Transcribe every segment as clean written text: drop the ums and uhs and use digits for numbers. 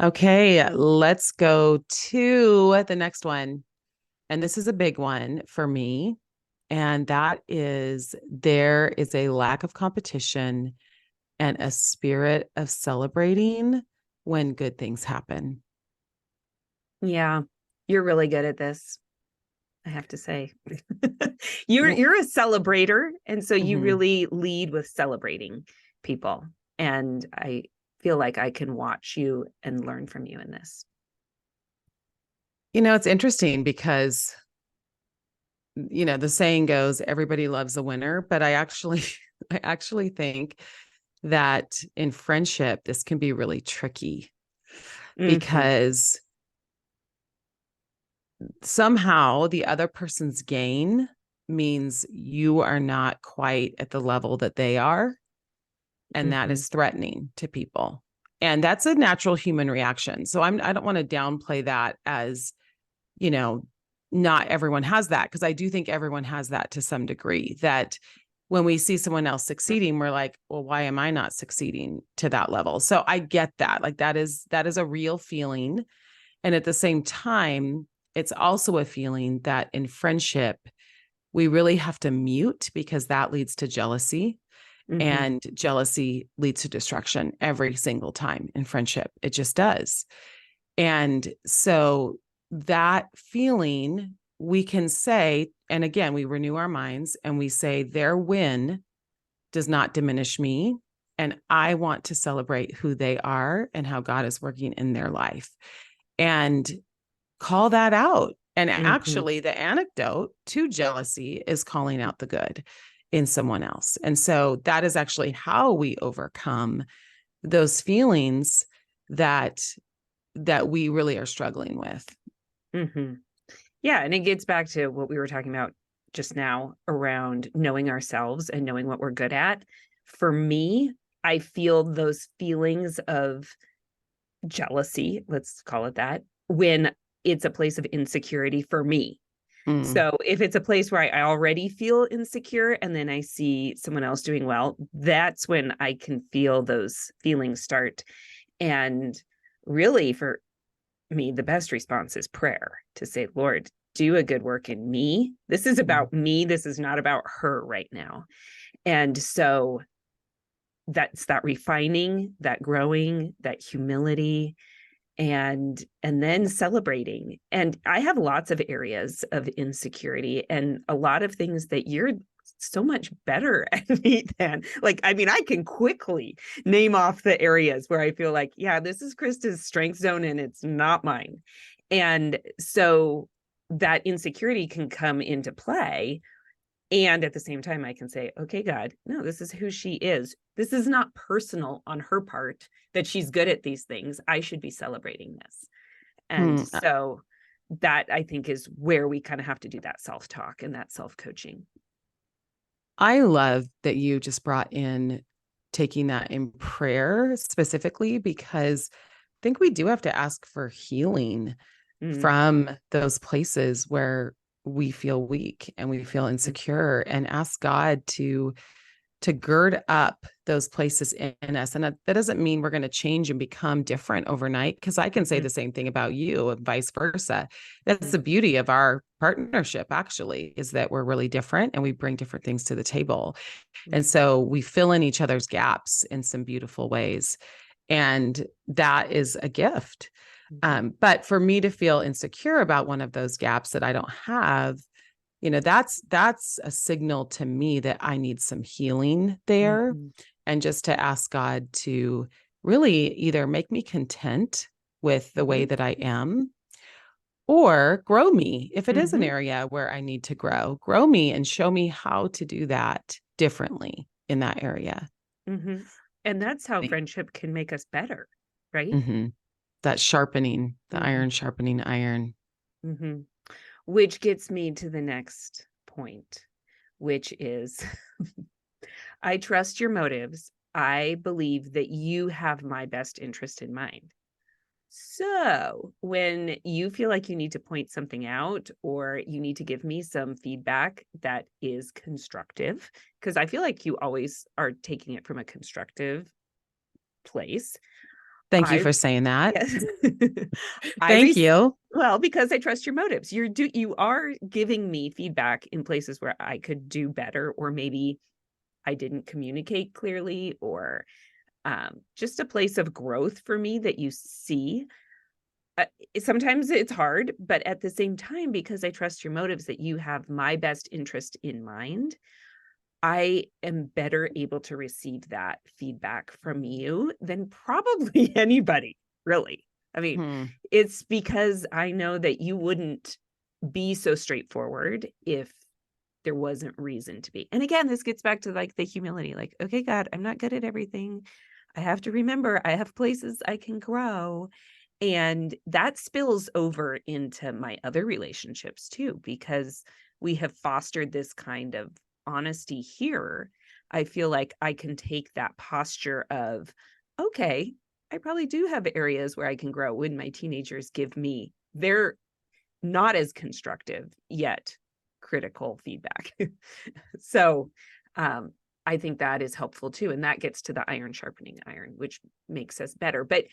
Okay, let's go to the next one. And this is a big one for me. And that is there is a lack of competition and a spirit of celebrating when good things happen. Yeah, you're really good at this, I have to say. You're a celebrator, and so you Mhm. really lead with celebrating people. And I feel like I can watch you and learn from you in this. It's interesting because, the saying goes, everybody loves a winner, but I actually think that in friendship, this can be really tricky Hmm. because somehow the other person's gain means you are not quite at the level that they are. And that Hmm. is threatening to people. And that's a natural human reaction. So I don't want to downplay that as, you know, not everyone has that, because I do think everyone has that to some degree, that when we see someone else succeeding, we're like, well, why am I not succeeding to that level? So I get that. Like that is a real feeling. And at the same time, it's also a feeling that in friendship, we really have to mute because that leads to jealousy. Hmm. And jealousy leads to destruction every single time in friendship. It just does. And so that feeling, we can say, and again, we renew our minds and we say, their win does not diminish me. And I want to celebrate who they are and how God is working in their life. And call that out. And Hmm. actually, the antidote to jealousy is calling out the good in someone else. And so that is actually how we overcome those feelings that we really are struggling with. Hmm. Yeah, and it gets back to what we were talking about just now around knowing ourselves and knowing what we're good at. For me, I feel those feelings of jealousy, let's call it that, when it's a place of insecurity for me. Mm. So if it's a place where I already feel insecure and then I see someone else doing well, that's when I can feel those feelings start. And really, for me, the best response is prayer, to say, Lord, do a good work in me. This is Mm. about me. This is not about her right now. And so that's that refining, that growing, that humility, and then celebrating. And I have lots of areas of insecurity and a lot of things that you're so much better at me than. Like, I mean, I can quickly name off the areas where I feel like, yeah, this is Krista's strength zone and it's not mine. And so that insecurity can come into play, and at the same time, I can say, okay, God, no, this is who she is. This is not personal on her part that she's good at these things. I should be celebrating this. And Mm. so that, I think, is where we kind of have to do that self-talk and that self-coaching. I love that you just brought in taking that in prayer specifically, because I think we do have to ask for healing from those places where we feel weak and we feel insecure, and ask God to gird up those places in us. And that doesn't mean we're going to change and become different overnight, because I can say Mm-hmm. the same thing about you and vice versa. That's the beauty of our partnership, actually, is that we're really different and we bring different things to the table. And so we fill in each other's gaps in some beautiful ways. And that is a gift. Mm-hmm. But for me to feel insecure about one of those gaps that I don't have, that's a signal to me that I need some healing there. Mm-hmm. And just to ask God to really either make me content with the way that I am, or grow me if it is an Mm-hmm. area where I need to grow me and show me how to do that differently in that area. Mm-hmm. And that's how friendship can make us better, right? Mm-hmm. That sharpening, the Mm-hmm. iron sharpening iron. Mm-hmm. Which gets me to the next point, which is I trust your motives. I believe that you have my best interest in mind. So, when you feel like you need to point something out or you need to give me some feedback that is constructive, because I feel like you always are taking it from a constructive place, Thank you I for saying that. yes. Thank you. Well, because I trust your motives. You are giving me feedback in places where I could do better, or maybe I didn't communicate clearly, or just a place of growth for me that you see. Uh, Sometimes it's hard, but at the same time, because I trust your motives, that you have my best interest in mind, I am better able to receive that feedback from you than probably anybody, really. I mean, Hmm. it's because I know that you wouldn't be so straightforward if there wasn't reason to be. And again, this gets back to like the humility, like, okay, God, I'm not good at everything. I have to remember I have places I can grow. And that spills over into my other relationships too, because we have fostered this kind of honesty here. I feel like I can take that posture of, okay, I probably do have areas where I can grow when my teenagers give me their not as constructive yet critical feedback. So I think that is helpful too. And that gets to the iron sharpening iron, which makes us better. But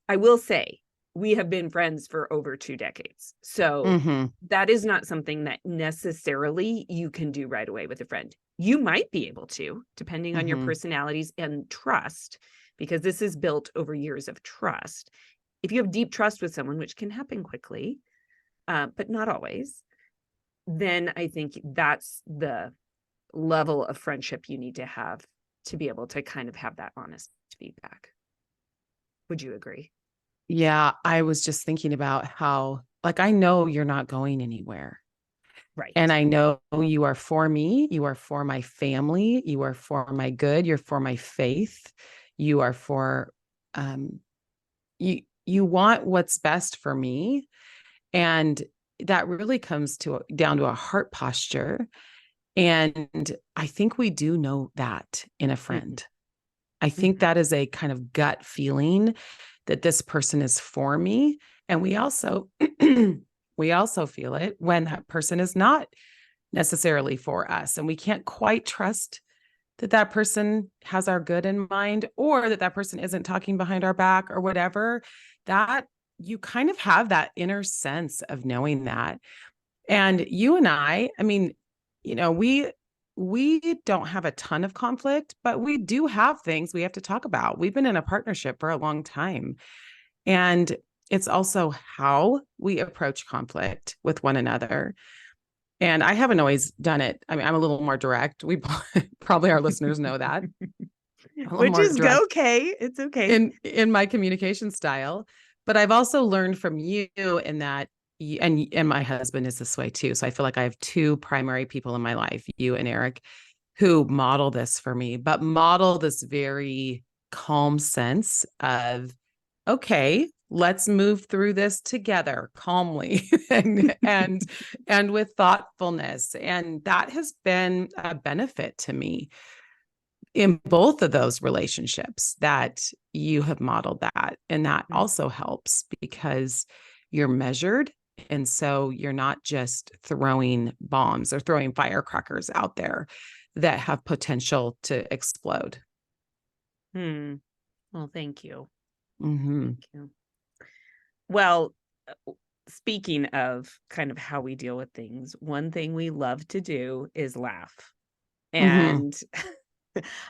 I will say, we have been friends for over 2 decades. So Mm-hmm. that is not something that necessarily you can do right away with a friend. You might be able to, depending on your Mm-hmm. personalities and trust, because this is built over years of trust. If you have deep trust with someone, which can happen quickly, but not always, then I think that's the level of friendship you need to have to be able to kind of have that honest feedback. Would you agree? Yeah, I was just thinking about how, like, I know you're not going anywhere. And Right. I know you are for me. You are for my family. You are for my good. You're for my faith. You are for, um, you want what's best for me. And that really comes to down to a heart posture. And I think we do know that in a Mm-hmm. friend. I think that is a kind of gut feeling that this person is for me. And we also we also feel it when that person is not necessarily for us. And we can't quite trust that that person has our good in mind, or that that person isn't talking behind our back or whatever. That you kind of have that inner sense of knowing that. And you and I mean, we don't have a ton of conflict, but we do have things we have to talk about. We've been in a partnership for a long time. And it's also how we approach conflict with one another. And I haven't always done it. I mean, I'm a little more direct. We probably our listeners know that. I'm a little Which more is direct okay. It's okay. in my communication style. But I've also learned from you in that, and my husband is this way too. So I feel like I have two primary people in my life, you and Eric, who model this for me, but model this very calm sense of, okay, let's move through this together calmly and with thoughtfulness. And that has been a benefit to me in both of those relationships, that you have modeled that. And that also helps because you're measured. And so you're not just throwing bombs or throwing firecrackers out there that have potential to explode. Well, thank you. Mm-hmm. Thank you. Well, speaking of kind of how we deal with things, one thing we love to do is laugh. Mm-hmm. And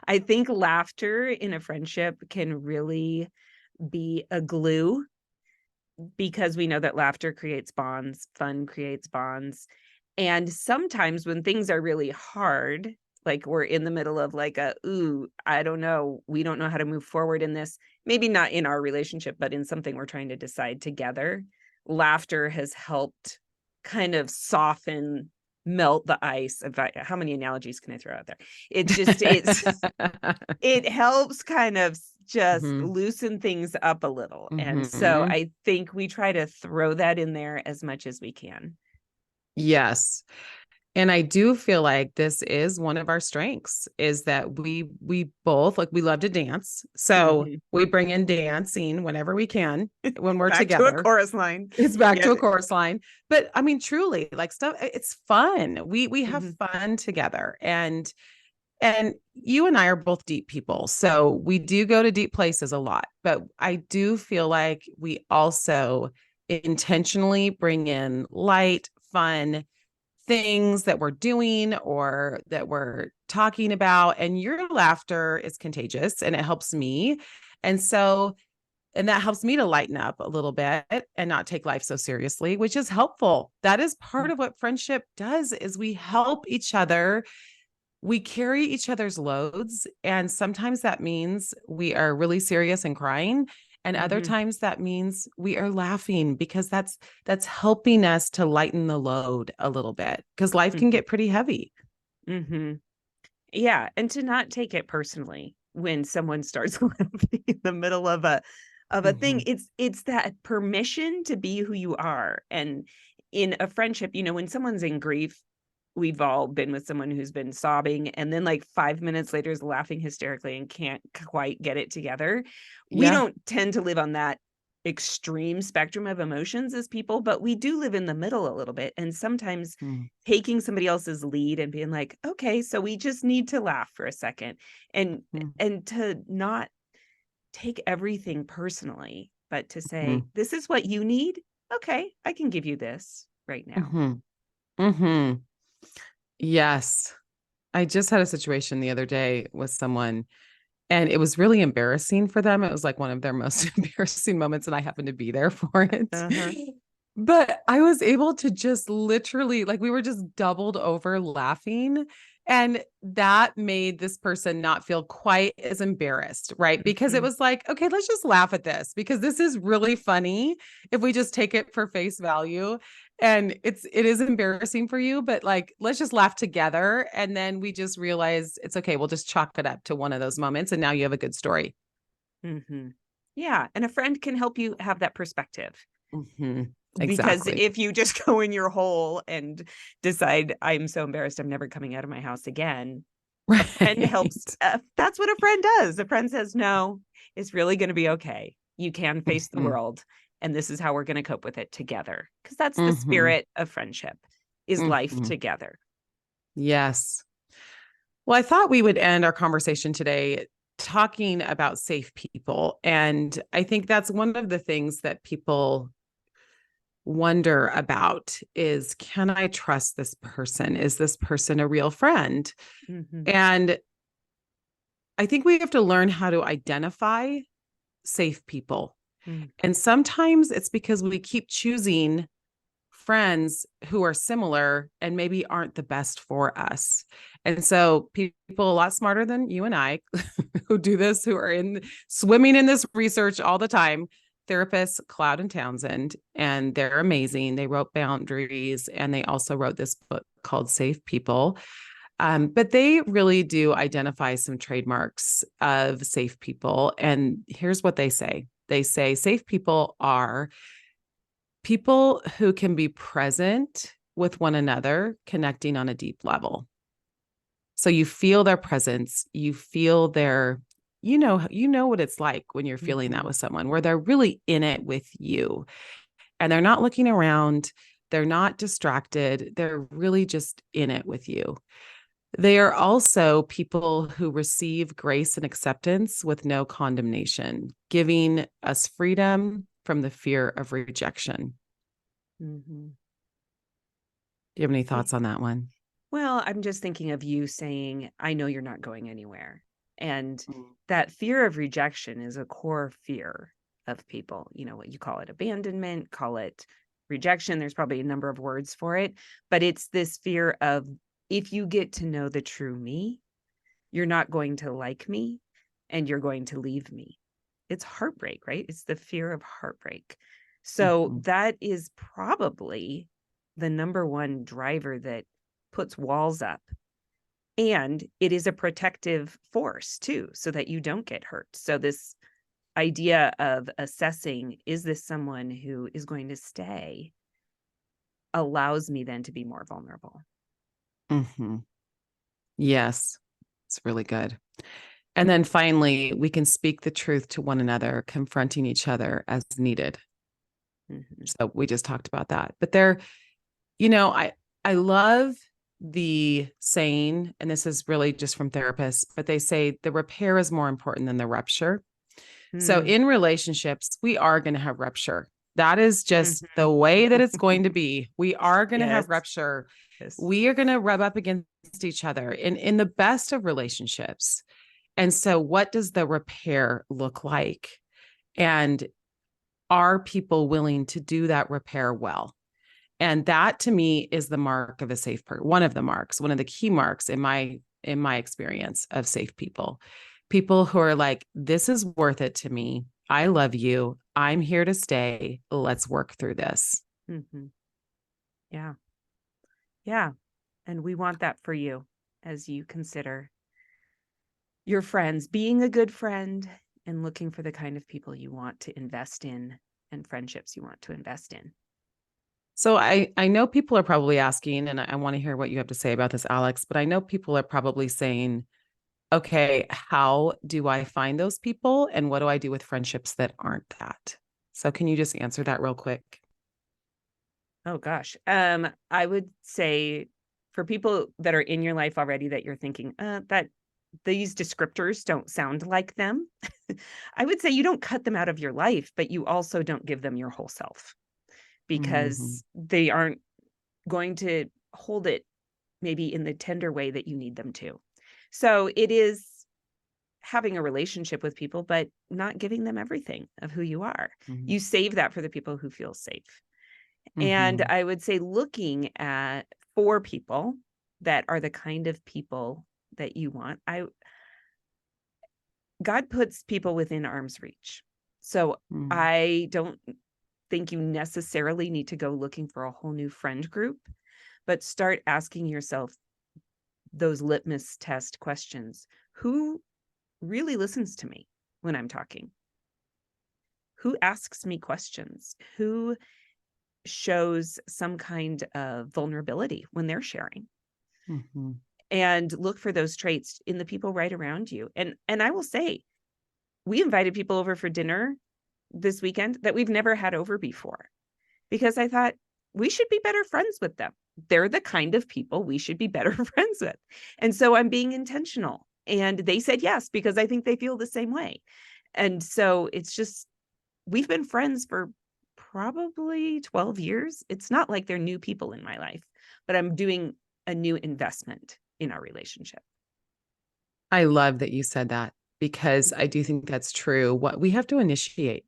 I think laughter in a friendship can really be a glue, because we know that laughter creates bonds, fun creates bonds. And sometimes when things are really hard, like we're in the middle of like ooh, I don't know, we don't know how to move forward in this, maybe not in our relationship, but in something we're trying to decide together, laughter has helped kind of soften, melt the ice. How many analogies can I throw out there? It helps kind of just Mm-hmm. loosen things up a little. And so Mm-hmm. I think we try to throw that in there as much as we can. Yes. And I do feel like this is one of our strengths, is that we both, like, we love to dance. So Mhm. we bring in dancing whenever we can when we're Back to a together. chorus line. It's back to Yeah. a chorus line. But I mean, truly, like, stuff, it's fun. We have Mhm. fun together. And And you and I are both deep people. So we do go to deep places a lot, but I do feel like we also intentionally bring in light, fun things that we're doing or that we're talking about. And your laughter is contagious and it helps me. And so, and that helps me to lighten up a little bit and not take life so seriously, which is helpful. That is part of what friendship does is we help each other, we carry each other's loads, and sometimes that means we are really serious and crying, and other Mm-hmm. times that means we are laughing because that's helping us to lighten the load a little bit because life can get pretty heavy. Mm-hmm. Yeah, and to not take it personally when someone starts laughing in the middle of a thing. Mhm. It's that permission to be who you are. And in a friendship, when someone's in grief, we've all been with someone who's been sobbing and then like 5 minutes later is laughing hysterically and can't quite get it together. We Yeah. don't tend to live on that extreme spectrum of emotions as people, but we do live in the middle a little bit. And sometimes Mhm. taking somebody else's lead and being like, okay, so we just need to laugh for a second, and to not take everything personally, but to say, Mhm. this is what you need. Okay, I can give you this right now. Mhm. Mhm. Yes. I just had a situation the other day with someone and it was really embarrassing for them. It was like one of their most embarrassing moments, and I happened to be there for it. Uh-huh. But I was able to just literally, like, we were just doubled over laughing. And that made this person not feel quite as embarrassed, right? Because it Mhm. was like, okay, let's just laugh at this because this is really funny if we just take it for face value. And it is embarrassing for you, but like, let's just laugh together. And then we just realize it's okay. We'll just chalk it up to one of those moments. And now you have a good story. Mhm. Yeah, and a friend can help you have that perspective, Mhm. because Exactly. if you just go in your hole and decide, "I'm so embarrassed, I'm never coming out of my house again," a friend helps. Right. That's what a friend does. A friend says, "No, it's really gonna be okay. You can face the Mhm. world, and this is how we're gonna cope with it together." Because that's the Mhm. spirit of friendship, is life Mhm. together. Yes. Well, I thought we would end our conversation today talking about safe people. And I think that's one of the things that people wonder about is, can I trust this person? Is this person a real friend? Mhm. And I think we have to learn how to identify safe people. Mm. And sometimes it's because we keep choosing friends who are similar and maybe aren't the best for us. And so people a lot smarter than you and I who do this, who are in swimming in this research all the time, therapists Cloud and Townsend, and they're amazing. They wrote Boundaries and they also wrote this book called Safe People. But they really do identify some trademarks of safe people. And here's what they say safe people are people who can be present with one another, connecting on a deep level. So you feel their presence, you feel their, you know what it's like when you're feeling that Mhm. with someone where they're really in it with you and they're not looking around, they're not distracted, they're really just in it with you. They are also people who receive grace and acceptance with no condemnation, giving us freedom from the fear of rejection. Mhm. Do you have any Yeah. thoughts on that one? Well, I'm just thinking of you saying, "I know you're not going anywhere." And Mm. that fear of rejection is a core fear of people. What you call it, abandonment, call it rejection. There's probably a number of words for it, but it's this fear of, if you get to know the true me, you're not going to like me and you're going to leave me. It's heartbreak, right? It's the fear of heartbreak. So Mhm. that is probably the number one driver that puts walls up. And it is a protective force too, so that you don't get hurt. So this idea of assessing, is this someone who is going to stay, allows me then to be more vulnerable. Mhm. Yes, it's really good. And then finally, we can speak the truth to one another, confronting each other as needed. Mhm. So we just talked about that. But there, I love the saying, and this is really just from therapists, but they say the repair is more important than the rupture. So Mm. in relationships, we are going to have rupture. That is just Mhm. the way that it's going to be. We are going to Yes. have rupture. Yes. We are going to rub up against each other in the best of relationships. And so what does the repair look like? And are people willing to do that repair well? And that to me is the mark of a safe person. One of the marks, one of the key marks in my experience of safe people. People who are like, this is worth it to me. I love you. I'm here to stay. Let's work through this. Mm-hmm. Yeah. Yeah. And we want that for you as you consider your friends, being a good friend and looking for the kind of people you want to invest in and friendships you want to invest in. So I know people are probably asking, and I want to hear what you have to say about this, Alex, but I know people are probably saying, okay, how do I find those people? And what do I do with friendships that aren't that? So can you just answer that real quick? Oh gosh. I would say for people that are in your life already that you're thinking, that these descriptors don't sound like them. I would say you don't cut them out of your life, but you also don't give them your whole self Mm-hmm. because they aren't going to hold it maybe in the tender way that you need them to. So it is having a relationship with people, but not giving them everything of who you are. Mm-hmm. You save that for the people who feel safe. And Mm-hmm. I would say looking at for people that are the kind of people that you want. God puts people within arm's reach. So Mm-hmm. I don't think you necessarily need to go looking for a whole new friend group, but start asking yourself those litmus test questions. Who really listens to me when I'm talking? Who asks me questions? Who shows some kind of vulnerability when they're sharing? Mm-hmm. And look for those traits in the people right around you. And I will say, we invited people over for dinner this weekend that we've never had over before because I thought we should be better friends with them. They're the kind of people we should be better friends with. And so I'm being intentional. And they said yes because I think they feel the same way. And so it's just we've been friends for probably 12 years. It's not like they're new people in my life, but I'm doing a new investment in our relationship. I love that you said that because I do think that's true. What we have to initiate.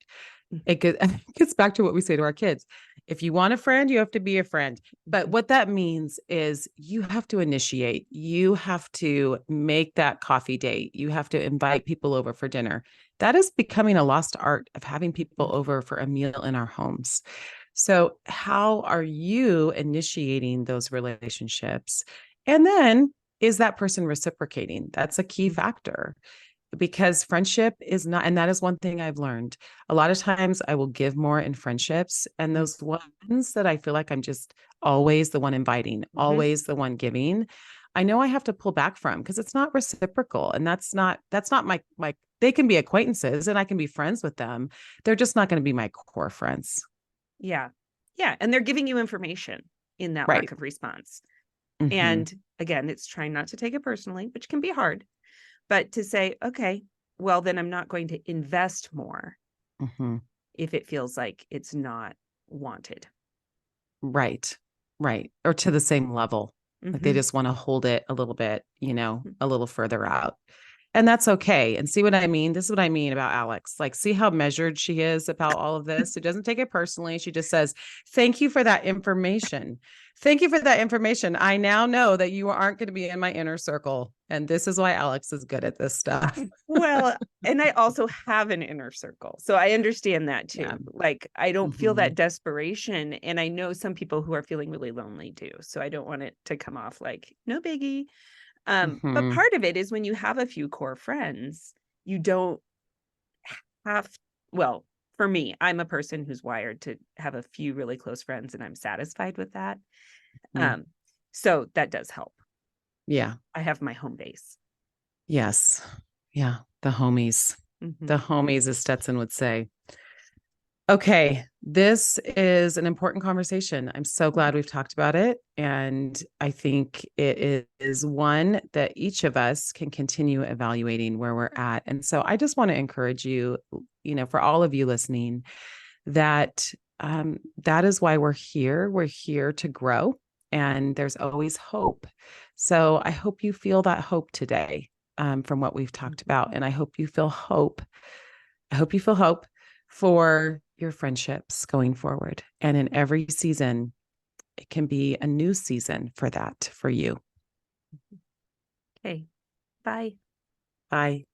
It gets back to what we say to our kids. If you want a friend, you have to be a friend. But what that means is you have to initiate. You have to make that coffee date. You have to invite people over for dinner. That is becoming a lost art of having people over for a meal in our homes. So, how are you initiating those relationships? And then is that person reciprocating? That's a key factor because friendship is not, and that is one thing I've learned. A lot of times I will give more in friendships, and those ones that I feel like I'm just always the one inviting, Mm-hmm. always the one giving, I know I have to pull back from because it's not reciprocal. And that's not my, they can be acquaintances and I can be friends with them. They're just not going to be my core friends. Yeah. Yeah. And they're giving you information in that Right. lack of response. Mm-hmm. And again, it's trying not to take it personally, which can be hard, but to say, okay, well, then I'm not going to invest more Mm-hmm. if it feels like it's not wanted. Right. Right. Or to the same level. Like they Mm-hmm. just want to hold it a little bit, a little further out. And that's okay. And see what I mean? This is what I mean about Alex. Like, see how measured she is about all of this. She doesn't take it personally. She just says, thank you for that information. Thank you for that information. I now know that you aren't going to be in my inner circle. And this is why Alex is good at this stuff. Well, and I also have an inner circle. So I understand that too. Yeah. Like I don't feel Mm-hmm. that desperation. And I know some people who are feeling really lonely too. So I don't want it to come off like no biggie. But Mm-hmm. part of it is when you have a few core friends, you don't have, well, for me, I'm a person who's wired to have a few really close friends and I'm satisfied with that. Mm-hmm. So that does help. Yeah. I have my home base. Yes. Yeah. The homies. Mm-hmm. The homies, as Stetson would say. Okay, this is an important conversation. I'm so glad we've talked about it. And I think it is one that each of us can continue evaluating where we're at. And so I just want to encourage you, for all of you listening, that that is why we're here. We're here to grow, and there's always hope. So I hope you feel that hope today, from what we've talked about. And I hope you feel hope. I hope you feel hope for your friendships going forward. And in every season, it can be a new season for that for you. Okay. Bye. Bye.